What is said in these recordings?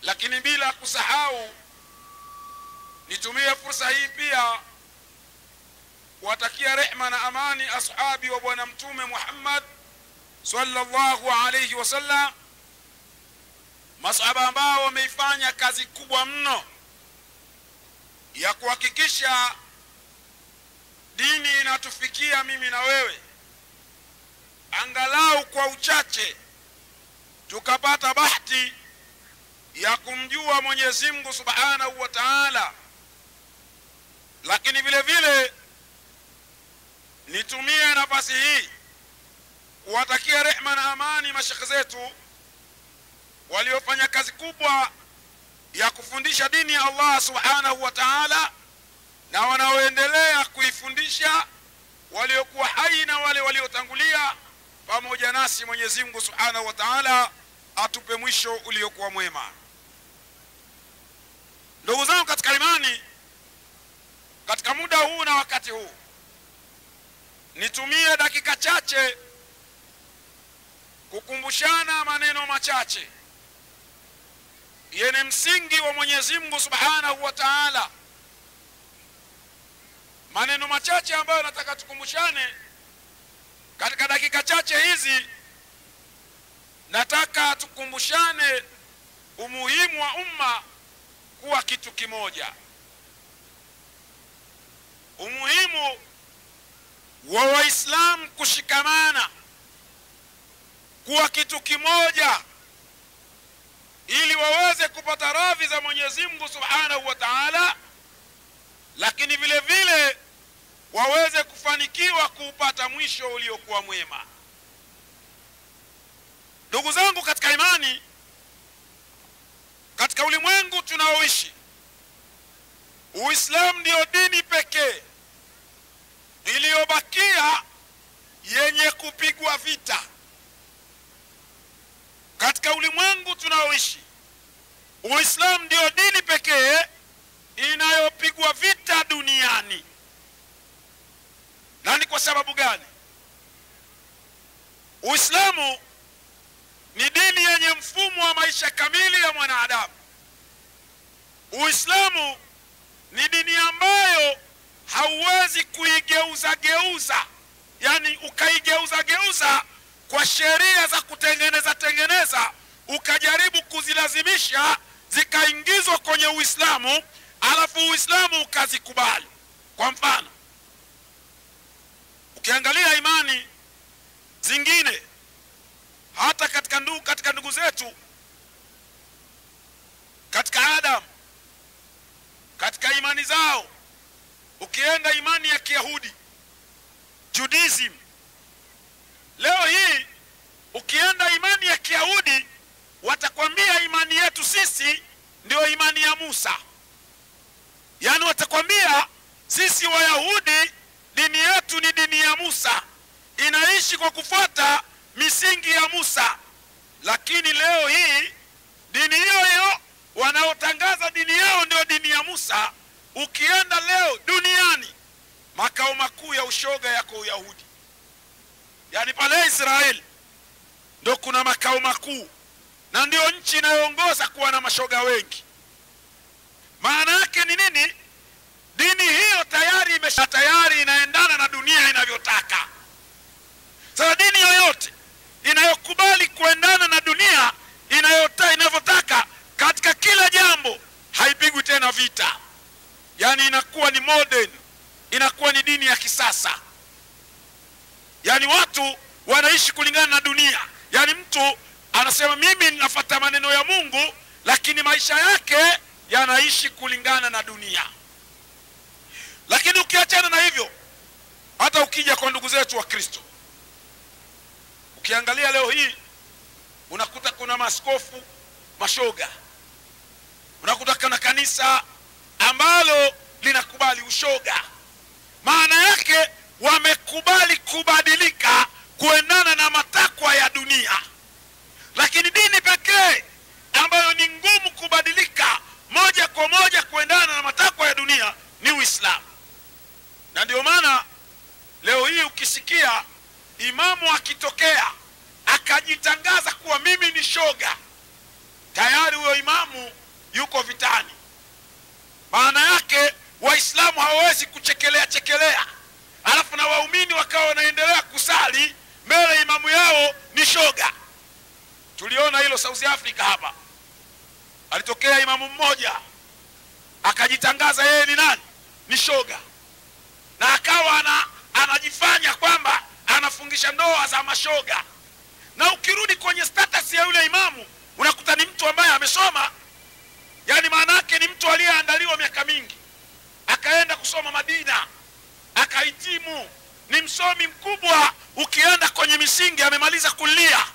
Lakini bila kusahau, nitumie fursa hii pia kuwatakia rehema na amani ashabi wa bwana mtume Muhammad sallallahu alayhi wasallam, masahaba ambao wameifanya kazi kubwa mno ya kuhakikisha dini inatufikia mimi na wewe, angalau kwa uchache tukapata bahati ya kumjua Mwenyezi Mungu Subhanahu wa Ta'ala. Lakini vile vile nitumie nafasi hii kuwatakia rehema na amani mashekhe zetu waliofanya kazi kubwa ya kufundisha dini ya Allah Subhanahu wa Ta'ala, na wanaoendelea kuifundisha, waliokuwa hai na wale waliotangulia pamoja nasi. Mwenyezi Mungu Subhanahu wa Ta'ala atupe mwisho uliokuwa mwema. Ndugu zangu katika imani, katika muda huu na wakati huu, nitumie dakika chache kukumbushana maneno machache yenye msingi wa Mwenyezi Mungu Subhanahu wa Ta'ala. Maneno machache ambayo nataka tukumbushane katika dakika chache hizi. Nataka tukumbushane umuhimu wa umma kuwa kitu kimoja, umuhimu wa Waislamu kushikamana kuwa kitu kimoja, ili waweze kupata radhi za Mwenyezi Mungu Subhanahu wa Ta'ala, lakini vile vile waweze kufanikiwa kuupata mwisho uliokuwa mwema. Ndugu zangu katika imani, katika ulimwengu tunaoishi, Uislamu ndio dini pekee iliyobakia yenye kupigwa vita. Katika ulimwengu tunaoishi, Uislamu ndio dini pekee inayopigwa vita duniani. Na ni kwa sababu gani? Uislamu ni dini yenye mfumo wa maisha kamili ya mwanadamu. Uislamu ni dini ambayo hauwezi kuigeuza, yani ukaigeuza kwa sheria za kutengeneza ukajaribu kuzilazimisha zikaingizwa kwenye Uislamu, alafu Uislamu ukazikubali. Kwa mfano, ukiangalia imani zingine, hata katika ndugu zetu, katika Adam, katika imani zao, ukienda imani ya Kiyahudi, Judaism, leo hii ukienda imani ya Kiyahudi, watakwambia imani yetu sisi ndio imani ya Musa. Yani watakwambia sisi Wayahudi dini yetu ni dini ya Musa, inaishi kwa kufuata misingi ya Musa. Lakini leo hii dini hiyo wanaotangaza dini yao ndio dini ya Musa, ukienda leo duniani, makao makuu ya ushoga yako Uyahudi. Yani pale Israeli ndio kuna makao makuu, na ndio nchi inayoongoza kuwa na mashoga wengi. Maana yake ni nini? Dini hiyo tayari inaendana na dunia inavyotaka. Sasa dini yoyote inayokubali kuendana na dunia inavyotaka katika kila jambo, haipigwi tena vita. Yani inakuwa ni modern, inakuwa ni dini ya kisasa. Yani watu wanaishi kulingana na dunia. Yani mtu anasema mimi ninafuata maneno ya Mungu, lakini maisha yake yanaishi kulingana na dunia. Lakini ukiachana na hivyo, hata ukija kwa ndugu zetu wa Kristo, ukiangalia leo hii unakuta kuna maaskofu mashoga, unakuta kuna kanisa ambalo linakubali ushoga. Maana yake wamekubali kubadilika kuendana na matakwa ya dunia. Lakini dini pekee ambayo ni ngumu kubadilika moja kwa moja kuendana na matakwa ya dunia ni Uislamu. Na ndio maana leo hii ukisikia imamu akitokea akajitangaza kuwa mimi ni shoga, tayari huyo imamu imamu yuko vitani. Maana yake Waislamu hawawezi chekelea alafu na waumini wakawa wanaendelea kusali mbele imamu yao ni shoga. Tuliona hilo South Africa hapa. Alitokea imamu mmoja akajitangaza yeye ni nani? Ni shoga. Na akawa anajifanya kwamba anafungisha ndoa za mashoga. Na ukirudi kwenye status ya yule imamu unakuta ni mtu ambaye amesoma. Yani maana yake ni mtu aliyeandaliwa miaka mingi. Akaenda kusoma Madina, akahitimu, ni msomi mkubwa. Ukienda kwenye misingi amemaliza kulia.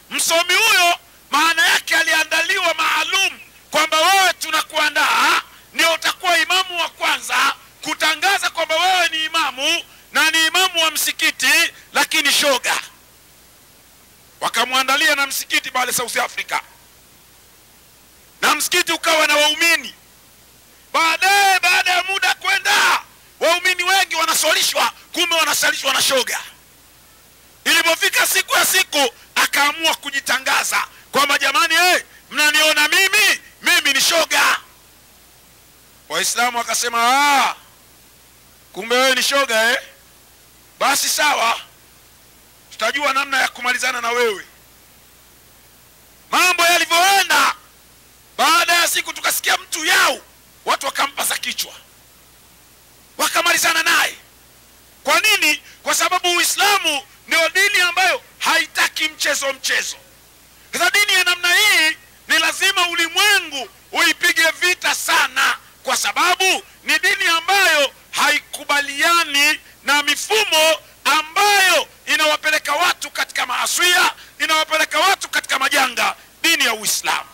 Msomi huyo maana yake aliandaliwa maalum kwamba wewe tunakuandaa ndio utakuwa imamu wa kwanza kutangaza kwamba wewe ni imamu na ni imamu wa msikiti, lakini shoga. Wakamwandalia na msikiti pale South Africa, na msikiti ukawa na waumini. Baada ya muda kwenda, waumini wengi wanasolishwa, kumbe wanasalishwa na shoga. Ilipofika siku ya siku akaamua kujitangaza kwamba jamani, mnaniona mimi ni shoga. Waislamu wakasema kumbe wewe ni shoga basi sawa, tutajua namna ya kumalizana na wewe. Mambo yalivyoenda, baada ya siku tukasikia mtu yao, watu wakampa za kichwa, wakamalizana naye. Kwa nini? Kwa sababu Uislamu ndio dini ambayo haitaki mchezo. Sasa dini ya namna hii ni lazima ulimwengu uipige vita sana, kwa sababu ni dini ambayo haikubaliani na mifumo ambayo inawapeleka watu katika maasiya, inawapeleka watu katika majanga, dini ya Uislamu.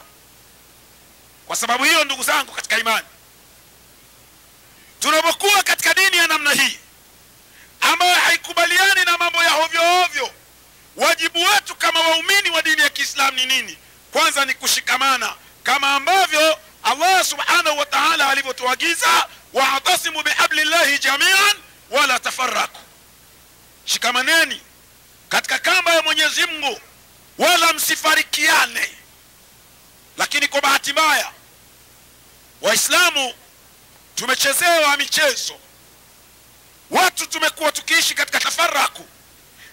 Kwa sababu hiyo, ndugu zangu katika imani, tunapokuwa katika dini ya namna hii ambayo haikubaliani na mambo ya ovyo, wajibu wetu kama waumini wa dini ya Kiislamu ni nini? Kwanza ni kushikamana, kama ambavyo Allah subhanahu wa ta'ala alivyotuagiza, wa'tasimu bihablillahi jami'an wala tafarraku. Shikamaneni katika kamba ya Mwenyezi Mungu wala msifarikiane. Lakini kwa bahati mbaya Waislamu tumechezewa michezo. Watu tumekuwa tukiishi katika tafarraku,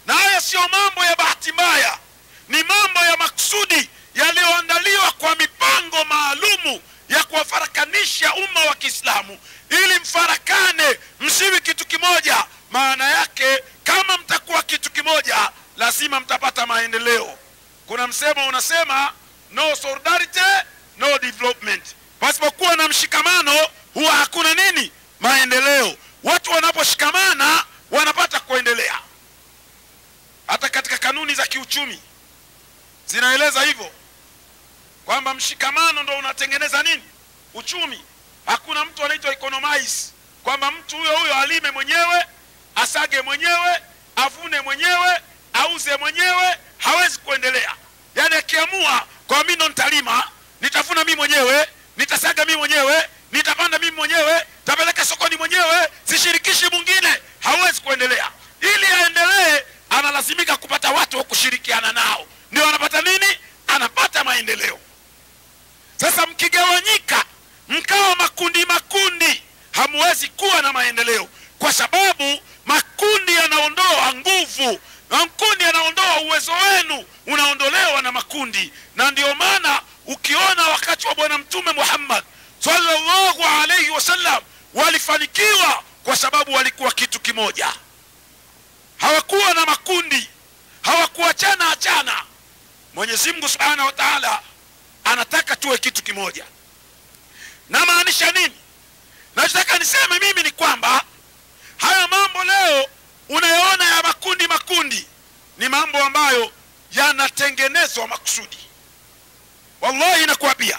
na haya sio mambo ya bahati mbaya, ni mambo ya maksudi yaliyoandaliwa kwa mipango maalumu ya kuwafarakanisha umma wa Kiislamu ili mfarakane, msiwi kitu kimoja. Maana yake kama mtakuwa kitu kimoja lazima mtapata maendeleo. Kuna msemo unasema no solidarity no development. Pasipokuwa na mshikamano huwa hakuna nini? Maendeleo. Watu wanaposhikamana wanapata kuendelea. Hata katika kanuni za kiuchumi zinaeleza hivyo, kwamba mshikamano ndio unatengeneza nini? Uchumi. Hakuna mtu anaitwa economize, kwamba mtu huyo alime mwenyewe, asage mwenyewe, avune mwenyewe, auze mwenyewe, hawezi kuendelea. Yani akiamua kwa mimi ndo nitalima, nitavuna mimi mwenyewe, nitasaga mimi mwenyewe, nitapanda mimi mwenyewe, tapeleka sokoni mwenyewe, sishirikishi mwingine, hawezi kuendelea. Ili aendelee analazimika kupata watu wa kushirikiana nao, ndio anapata nini? Anapata maendeleo. Sasa mkigawanyika mkawa makundi, hamwezi kuwa na maendeleo, kwa sababu makundi yanaondoa nguvu, makundi yanaondoa uwezo wenu, unaondolewa na makundi. Na ndio maana ukiona wakati wa Bwana Mtume Muhammad sallallahu alayhi wasallam walifanikiwa kwa sababu walikuwa kitu kimoja. Hawakuwa na makundi, hawakuachana. Mwenyezi Mungu Subhanahu wa Ta'ala anataka tuwe kitu kimoja. Na maanisha nini? Nataka niseme mimi ni kwamba haya mambo leo unayoona ya makundi ni mambo ambayo yanatengenezwa makusudi. Wallahi nakuambia,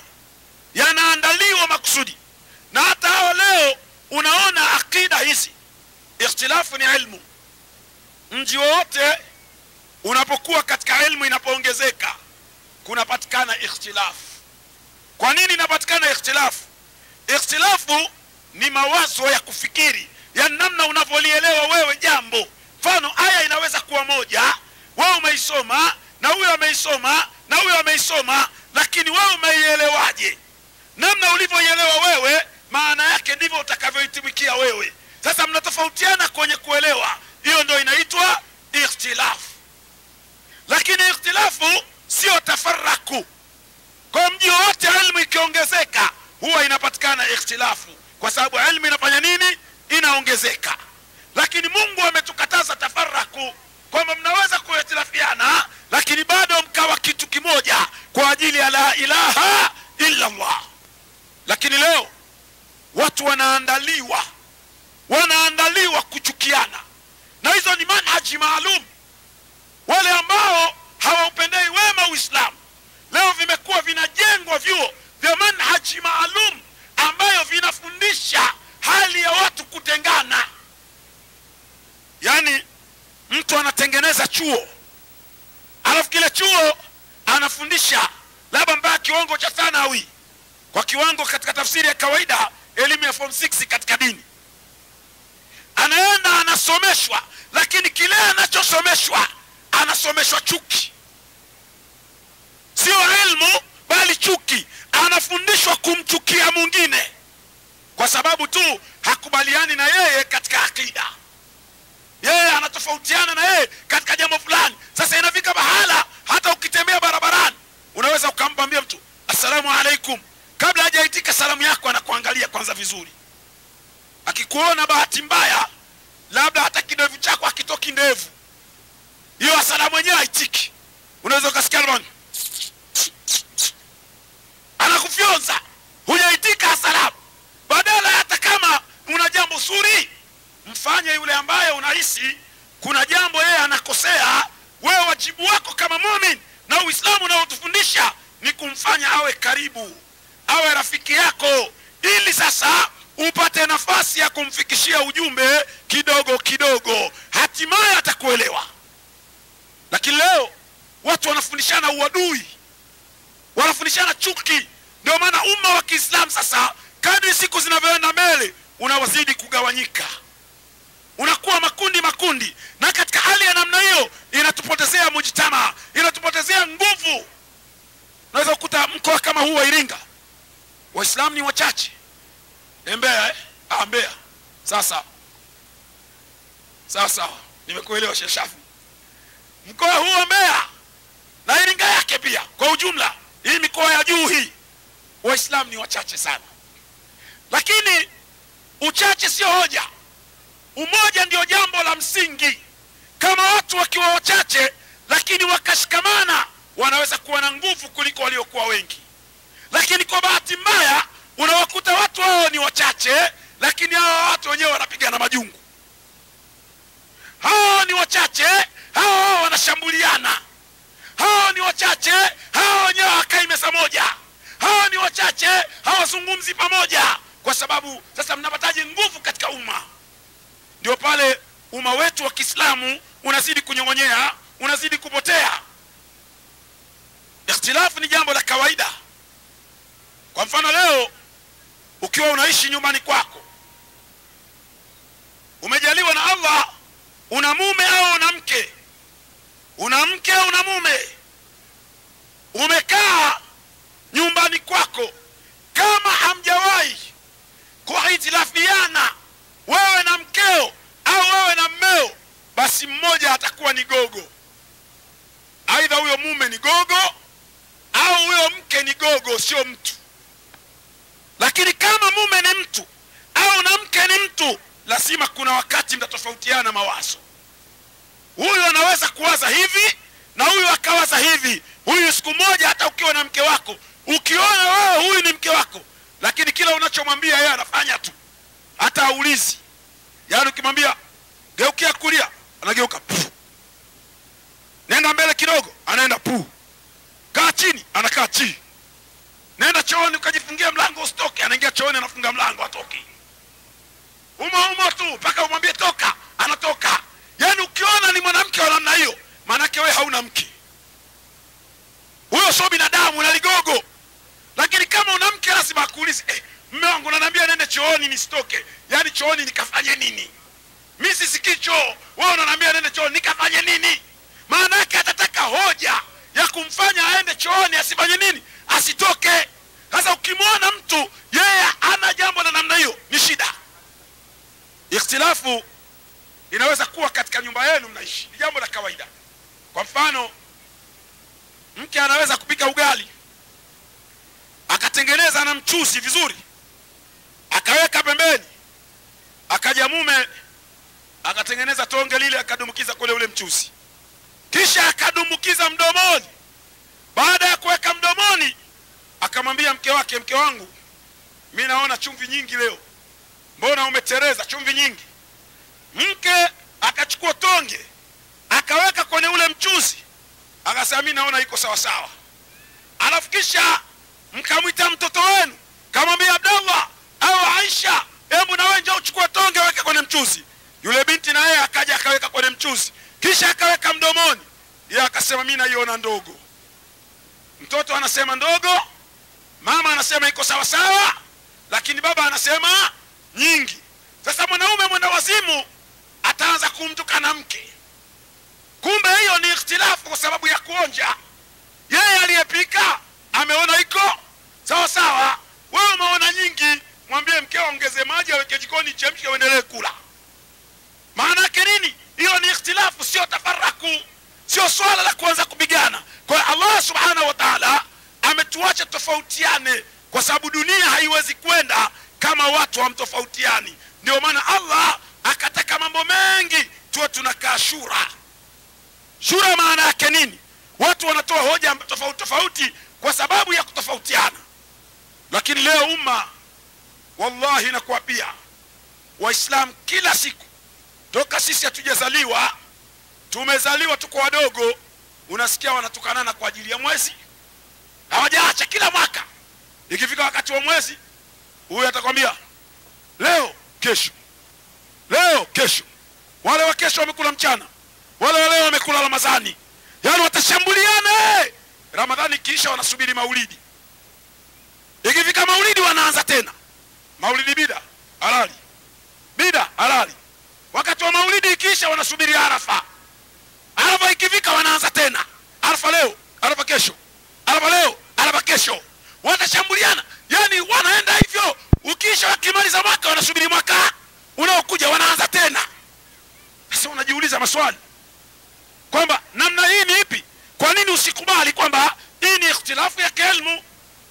yanaandaliwa makusudi. Na hata hao leo unaona akida hizi, ikhtilafu ni ilmu. Mji wote unapokuwa katika ilmu inapoongezeka kunapatikana ikhtilafu. Kwa nini inapatikana ikhtilafu? Ikhtilafu ni mawazo ya kufikiri, ya namna unavyolielewa wewe jambo. Mfano, aya inaweza kuwa moja, wewe umeisoma na huyo ameisoma na huyo ameisoma, lakini wewe umeielewaje? Namna ulivyoielewa wewe, maana yake ndivyo utakavyoitumikia wewe. Sasa mnatofautiana kwenye kuelewa, hiyo ndio inaitwa ikhtilaf. Lakini ikhtilafu sio tafarraku. Kwa mji wote ilmu ikiongezeka huwa inapatikana ikhtilafu, kwa sababu ilmu inafanya nini? Inaongezeka. Lakini Mungu ametukataza tafarraku, kwamba mnaweza kuikhtilafiana lakini bado mkawa kitu kimoja kwa ajili ya la ilaha illa Allah. Lakini leo watu wanaandaliwa kuchukiana, na hizo ni manhaji maalum. Wale ambao hawaupendei wema Uislamu, leo vimekuwa vinajengwa vyuo vya manhaji maalum ambayo vinafundisha hali ya watu kutengana. Yani mtu anatengeneza chuo, alafu kile chuo anafundisha labda mpaka kiwango cha thanawi, kwa kiwango katika tafsiri ya kawaida elimu ya form 6 katika dini. Anaenda anasomeshwa, lakini kile anachosomeshwa anasomeshwa chuki. Sio ilmu bali chuki. Anafundishwa kumchukia mwingine kwa sababu tu hakubaliani na yeye katika akida. Yeye anatofautiana na yeye katika jambo fulani. Sasa inafika bahala hata ukitembea barabarani unaweza ukamwambia mtu assalamu alaikum, kabla hajaitika salamu yako anakuangalia kwanza vizuri. Akikuona bahati mbaya labda hata kidevu chako hakitoki ndevu, hiyo asalamu yenyewe haitiki. Unaweza ukasikia bwana anakufyonza, hujaitika asalamu. Badala hata kama una jambo zuri, mfanye yule ambaye unahisi kuna jambo yeye anakosea. Wewe wajibu wako kama muumini na Uislamu unaotufundisha ni kumfanya awe karibu, awe rafiki yako, ili sasa upate nafasi ya kumfikishia ujumbe kidogo kidogo, hatimaye atakuelewa. Lakini leo watu wanafundishana uadui, wanafundishana chuki. Ndio maana umma wa Kiislamu sasa kadri siku zinavyoenda mbele unawazidi kugawanyika, unakuwa makundi, na katika hali ya namna hiyo inatupotezea mujtama, inatupotezea nguvu. Unaweza kukuta mkoa kama huu wa Iringa Waislamu ni wachache. Mbeya Mbeya. Sasa nimekuelewa Sheikh Shafi. Mkoa huu wa Mbeya na Iringa yake pia kwa ujumla, hii mikoa ya juu hii, Waislamu ni wachache sana. Lakini uchache sio hoja, umoja ndio jambo la msingi. Kama watu wakiwa wachache lakini wakashikamana, wanaweza kuwa na nguvu kuliko waliokuwa wengi. Lakini kwa bahati mbaya unawakuta watu hao ni wachache, lakini hao watu wenyewe wanapigana majungu. Hao ni wachache, hao wanashambuliana. Hao ni wachache, hao wenyewe hakai meza moja. Hao ni wachache, hawazungumzi pamoja. Kwa sababu sasa mnapataje nguvu katika umma? Ndio pale umma wetu wa Kiislamu unazidi kunyong'onyea, unazidi kupotea. Ikhtilafu ni jambo la kawaida. Kwa mfano leo ukiwa unaishi nyumbani kwako, umejaliwa na Allah, una mume au una mke, una mke au una mume, umekaa nyumbani kwako, kama hamjawahi kuhitilafiana wewe na mkeo au wewe na mmeo, basi mmoja atakuwa ni gogo. Aidha huyo mume ni gogo au huyo mke ni gogo, sio mtu. Lakini kama mume ni mtu au na mke ni mtu, lazima kuna wakati mtatofautiana mawazo. Huyu anaweza kuwaza hivi na huyu akawaza hivi. Huyu siku moja hata ukiwa na mke wako, ukiona wewe huyu ni mke wako, lakini kila unachomwambia yeye anafanya tu, hata haulizi. Yaani ukimwambia geukia kulia, anageuka pu. Nenda mbele kidogo, anaenda pu. Kaa chini, anakaa chini. Nenda chooni ukajifungia mlango usitoke, anaingia chooni anafunga mlango atoki. Umo tu mpaka umwambie toka, anatoka. Yaani ukiona ni mwanamke wa namna hiyo, maana yake wewe hauna mke. Huyo sio binadamu, na ligogo. Lakini kama una mke lazima akuulize, mume wangu ananiambia nende chooni nisitoke. Yaani chooni nikafanye nini? Mimi sisikii choo. Wewe unaniambia nende chooni nikafanye nini? Maana yake atataka hoja ya kumfanya aende chooni asifanye nini, asitoke. Sasa ukimwona mtu yeye ana jambo la namna hiyo ni shida. Ikhtilafu inaweza kuwa katika nyumba yenu mnaishi, ni jambo la kawaida. Kwa mfano, mke anaweza kupika ugali akatengeneza na mchuzi vizuri akaweka pembeni, akaja mume akatengeneza tonge lile akadumukiza kule ule mchuzi, kisha akadumukiza mdomoni. Baada ya kuweka mdomoni akamwambia mke wake, mke wangu, mimi naona chumvi nyingi leo, mbona umetereza chumvi nyingi? Mke akachukua tonge akaweka kwenye ule mchuzi akasema mimi naona iko sawa sawa. Alafu kisha mkamwita mtoto wenu kamwambia, Abdallah au Aisha, hebu na wewe njoo uchukue tonge weke kwenye mchuzi. Yule binti na yeye akaja akaweka kwenye mchuzi kisha akaweka mdomoni. Yeye akasema mimi naiona ndogo. Mtoto anasema ndogo, mama anasema iko sawa sawa, lakini baba anasema nyingi. Sasa mwanaume mwenda wazimu ataanza kumtukana mke. Kumbe hiyo ni ikhtilafu kwa sababu ya kuonja. Yeye aliyepika ameona iko sawa sawa, wewe umeona nyingi. Mwambie mkeo ongeze maji aweke jikoni chemshe uendelee kula. Maana yake nini? Hiyo ni ikhtilafu, sio tafaraku, sio swala la kuanza kupigana. Kwa Allah subhanahu wa ta'ala ametuacha tofautiane kwa sababu dunia haiwezi kwenda kama watu hamtofautiani. Ndio maana Allah akataka mambo mengi tuwe tunakaa shura. Shura maana yake nini? Watu wanatoa hoja tofauti tofauti kwa sababu ya kutofautiana. Lakini leo umma, wallahi nakuapia, Waislamu kila siku toka sisi hatujazaliwa, tumezaliwa tuko wadogo, unasikia wanatukanana kwa ajili ya mwezi. Hawajaacha, kila mwaka ikifika wakati wa mwezi huyu atakwambia leo kesho, leo kesho. Wale wa kesho wamekula mchana, wale wa leo wamekula Ramadhani. Yaani watashambuliana. Ramadhani kisha wanasubiri Maulidi. Ikifika Maulidi wanaanza tena. Maulidi bida halali, bida halali. Wakati wa Maulidi kisha wanasubiri Arafa. Arafa ikifika wanaanza tena. Arafa leo, Arafa kesho. Arafa leo, Arafa kesho. Watashambuliana. Yaani wanaenda hivyo. Ukisha wakimaliza mwaka wanasubiri mwaka unaokuja wanaanza tena. Sasa unajiuliza maswali kwamba namna hii ni ipi? Kwa nini usikubali kwamba hii ni ikhtilafu ya kielimu,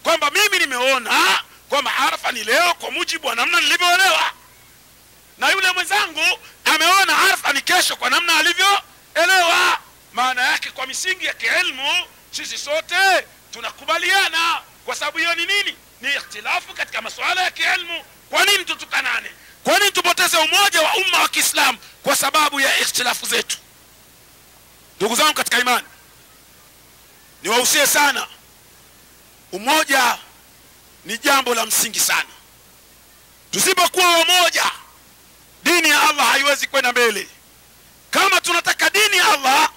kwamba mimi nimeona kwamba Arafa ni leo kwa mujibu wa namna nilivyoelewa, na yule mwenzangu ameona Arafa ni kesho kwa namna alivyoelewa. Maana yake kwa misingi ya kielimu sisi sote tunakubaliana, kwa sababu hiyo ni nini? Ni ikhtilafu katika masuala ya kielimu. Kwa nini tutukanane? Kwa nini tupoteze umoja wa umma wa Kiislamu kwa sababu ya ikhtilafu zetu? Ndugu zangu katika imani, niwahusie sana, umoja ni jambo la msingi sana. Tusipokuwa wamoja, dini ya Allah haiwezi kwenda mbele. Kama tunataka dini ya Allah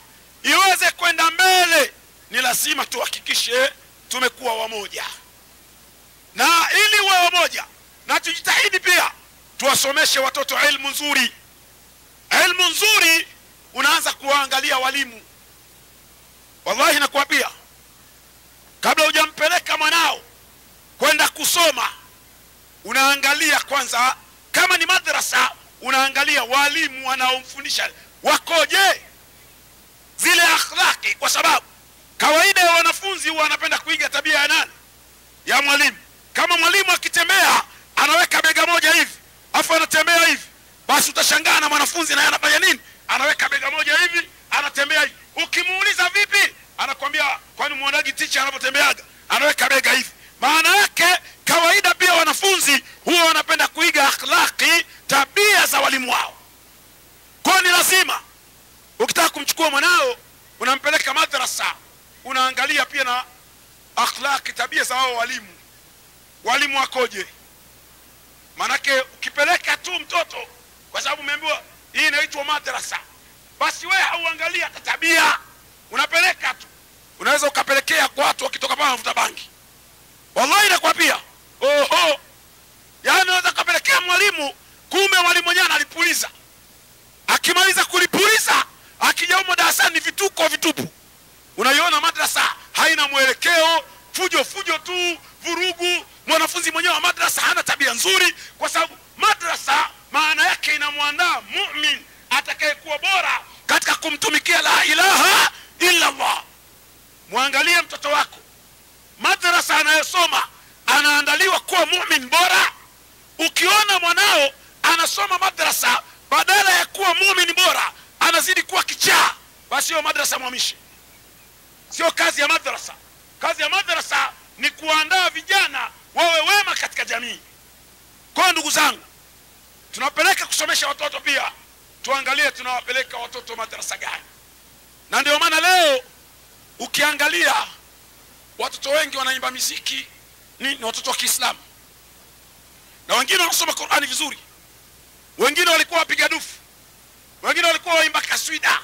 iweze kwenda mbele, ni lazima tuhakikishe tumekuwa wamoja. Na ili uwe wamoja, na tujitahidi pia tuwasomeshe watoto elimu nzuri. Elimu nzuri unaanza kuangalia walimu. Wallahi nakuapia, kabla hujampeleka mwanao kwenda kusoma, unaangalia kwanza, kama ni madrasa, unaangalia walimu wanaomfundisha wakoje, zile akhlaki. Kwa sababu kawaida ya wanafunzi wanapenda kuiga tabia ya nani? Ya mwalimu. Kama mwalimu akitembea anaweka bega moja hivi, afu anatembea hivi, basi utashangaa na mwanafunzi naye anafanya nini? Anaweka bega moja hivi, anatembea hivi. Ukimuuliza vipi, anakuambia kwani muonaji teacher anapotembeaga anaweka bega hivi. Maana yake kawaida pia wanafunzi huwa wanapenda kuiga akhlaki, tabia za walimu wao. Kwa ni lazima ukitaka kumchukua mwanao unampeleka madrasa, unaangalia pia na akhlaki, tabia za wao walimu. Walimu wakoje? Manake ukipeleka tu mtoto kwa sababu umeambiwa hii inaitwa madrasa, basi wewe hauangalia tabia, unapeleka tu. Unaweza ukapelekea kwa watu wakitoka pale wanavuta bangi. Wallahi nakwambia, yaani unaweza kupelekea mwalimu, kumbe mwalimu mwenyewe analipuliza. Akimaliza kulipuliza, akija huko darasani vituko vitupu. Unaiona madrasa haina mwelekeo, fujo fujo tu, vurugu. Mwanafunzi mwenyewe wa madrasa hana tabia nzuri, kwa sababu madrasa maana yake inamwandaa mu'min atakayekuwa bora katika kumtumikia la ilaha illa Allah. Muangalie mtoto wako, madrasa anayosoma anaandaliwa kuwa mu'min bora. Ukiona mwanao anasoma madrasa badala ya kuwa mu'min bora anazidi kuwa kichaa, basi hiyo madrasa mwamishi. Sio kazi ya madrasa. Kazi ya madrasa ni kuandaa vijana wawe wema katika jamii. Kwa ndugu zangu, tunapeleka kusomesha watoto pia tuangalie tunawapeleka watoto madrasa gani. Na ndio maana leo ukiangalia watoto wengi wanaimba muziki ni watoto wa Kiislamu, na wengine wanasoma Qur'ani vizuri, wengine walikuwa wapiga dufu, wengine walikuwa waimba kaswida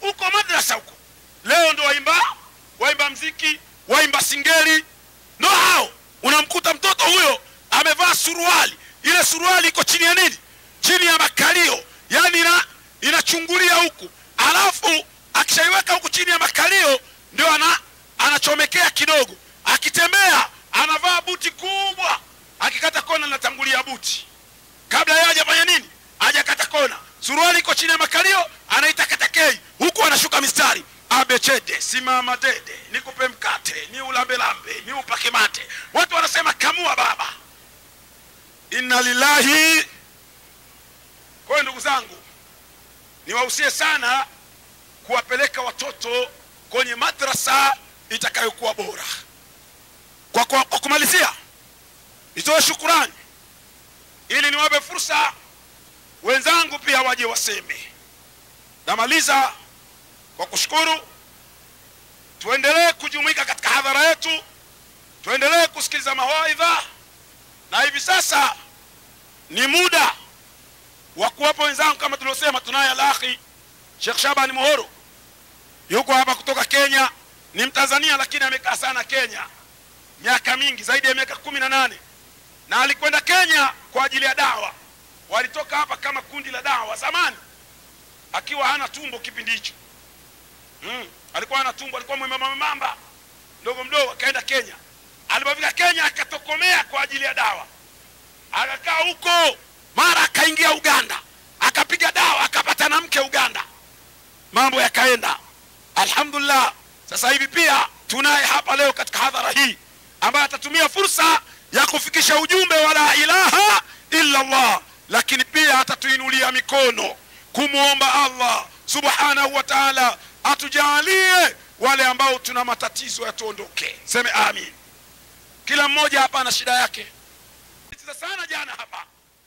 huko madrasa huko. Leo ndio waimba muziki, waimba singeli. Ndio hao unamkuta mtoto huyo amevaa suruali, ile suruali iko chini ya nini? Chini ya makalio, yani inachungulia huku, alafu akishaiweka huku chini ya makalio ndio anachomekea kidogo. Akitembea anavaa buti kubwa, akikata kona anatangulia buti kabla yeye hajafanya nini, hajakata kona. Suruali iko chini ya makalio, anaita katakei, huku anashuka mistari abechede, simama dede, nikupe mkate, ni ulambe lambe, ni upake mate. Watu wanasema kamua baba. Inna lillahi. Kwa ndugu zangu, niwahusie sana kuwapeleka watoto kwenye madrasa itakayokuwa bora. Kwa kumalizia, nitoe shukrani ili niwape fursa wenzangu pia waje waseme. Namaliza kwa kushukuru. Tuendelee kujumuika katika hadhara yetu, tuendelee kusikiliza mawaidha, na hivi sasa ni muda wa kuwapo wenzangu kama tuliosema. Tunaye al-akhi Sheikh Shaban Muhoro, yuko hapa kutoka Kenya, ni Mtanzania lakini amekaa sana Kenya miaka mingi, zaidi ya miaka 18, na alikwenda Kenya kwa ajili ya dawa. Walitoka hapa kama kundi la dawa zamani, akiwa hana tumbo kipindi hicho. Alikuwa hana tumbo, alikuwa mwembamba ndogo mdogo, akaenda Kenya. Alipofika Kenya akatokomea kwa ajili ya dawa, akakaa huko, mara akaingia Uganda, akapiga dawa, akapata na mke Uganda, mambo yakaenda. Alhamdulillah, sasa hivi pia tunaye hapa leo katika hadhara hii ambaye atatumia fursa ya kufikisha ujumbe wa la ilaha illa Allah, lakini pia atatuinulia mikono kumuomba Allah subhanahu wa ta'ala atujalie wale ambao tuna matatizo yatuondoke. Seme amin. Kila mmoja hapa ana shida yake. Tutasitiza sana jana hapa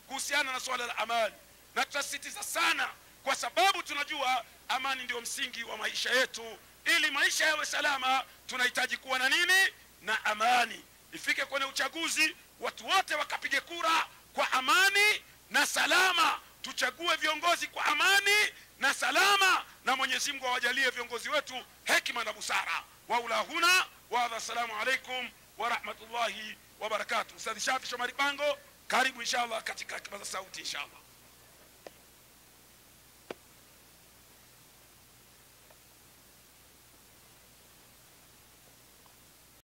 kuhusiana na swala la amani, na tutasitiza sana kwa sababu tunajua amani ndio msingi wa maisha yetu. Ili maisha yawe salama tunahitaji kuwa na nini? Na amani. Ifike kwenye uchaguzi watu wote wakapige kura kwa amani na salama, tuchague viongozi kwa amani na salama, na Mwenyezi Mungu awajalie viongozi wetu hekima na busara. Waulahuna wa assalamu alaikum wa rahmatullahi wa barakatuh. Ustadh Shafi Shomari Pango, karibu inshallah katika kipaza sauti inshallah.